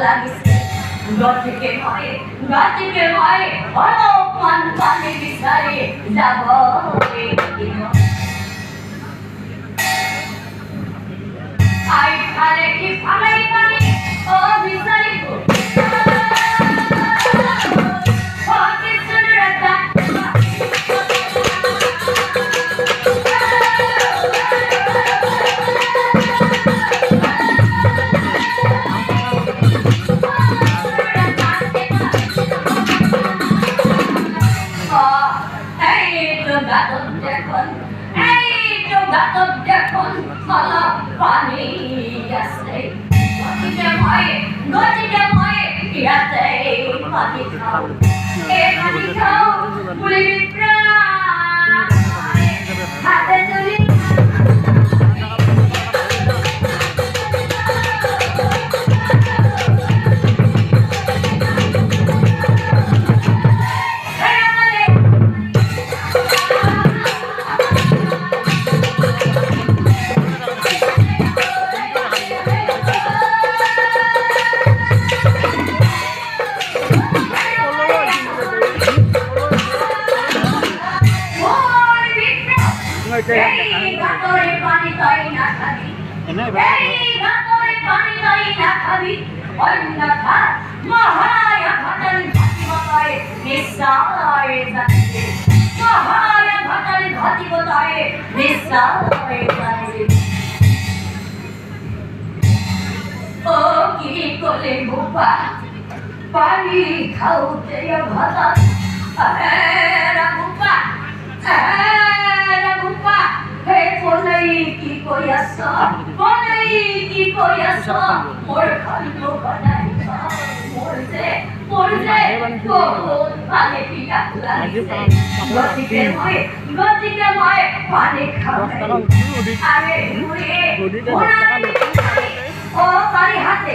লাগিছে গতিকে মই অলপমান পানী বিচাৰি যাব লাগিব আই ফালে কি ফালে পানী ও বিচাৰিব দেখুন অলপ পানী আছে গতিকে মই ইয়াতে পানী খাওঁ এই পানী খাওঁ বুলি হাতে তুলি পানি খাওতে ভাতা হে কোলাই কি কই আছ মোর খাদ্য বানাই মোর যে বহুত পানি পিয়া লাগিছে গতিকে মই পানি খাওঁ আরে ও পানি হাতে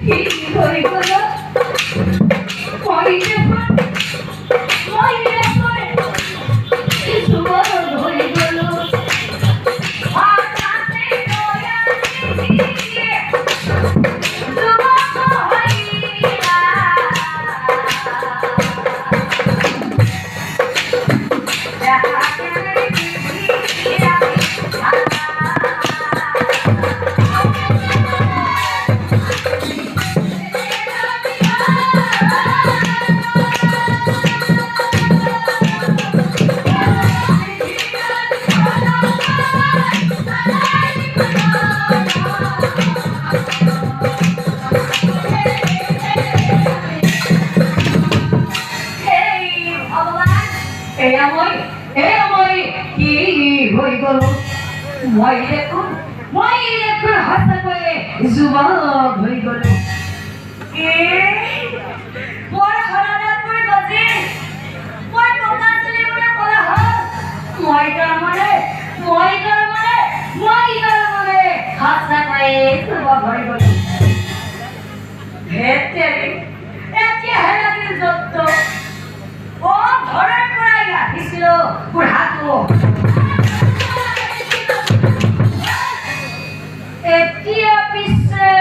কি হয়ে গেল মরিলে পরে কিছু বড় হয়ে গেল আকাশে দয়া দিয়ে যুবক হইলা কি হয়ে গেল মই দেখুন হাতে করে যুবক হয়ে গেল বড় হরানার করে গজে মই টোকা চলে বলে বলা হয় মই তার মানে হাতে করে যুবক হয়ে গেল হেতে একে হেলাদিন যত ও ঘরে পড়াইয়া দিছিল বুড়াতো এতিয়া পিছে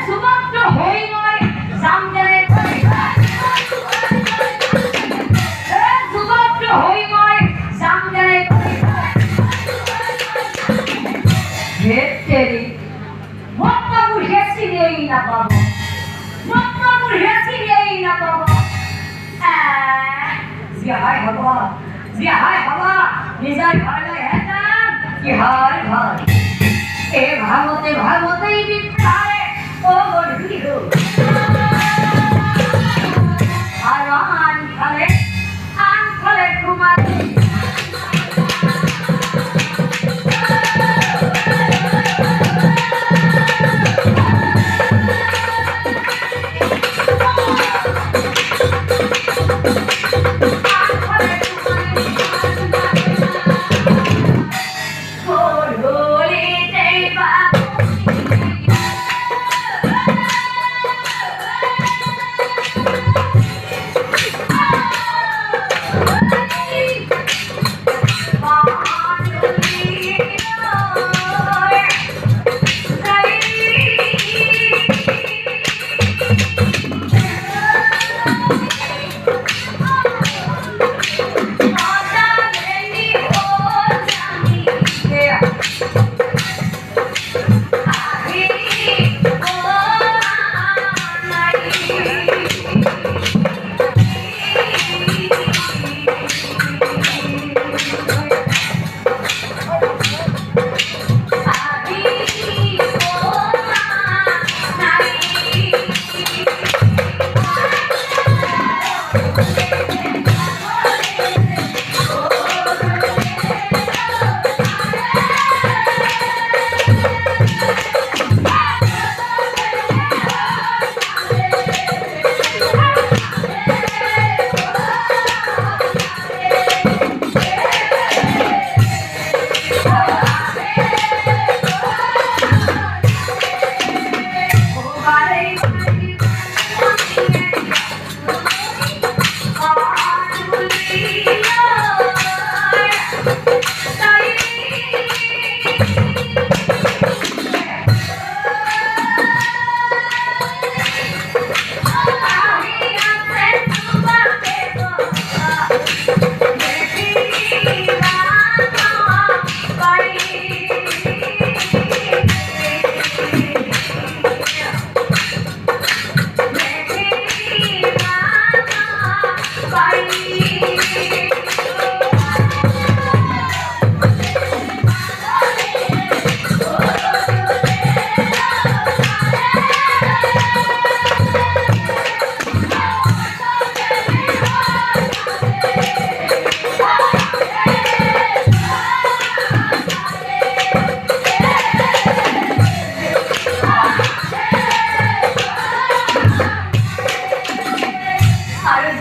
যুবক হৈ মই যাম যেনে যুবক হৈ মই যাম যেনে হেতেৰি মতবোৰ হেচিলেই নাপাব জিহাই হবা নিজৰ ঘৰলৈ হেঁচাম কিহৰ ঘৰ এই ভাগতে বিদ্যাৰে অ গধূলি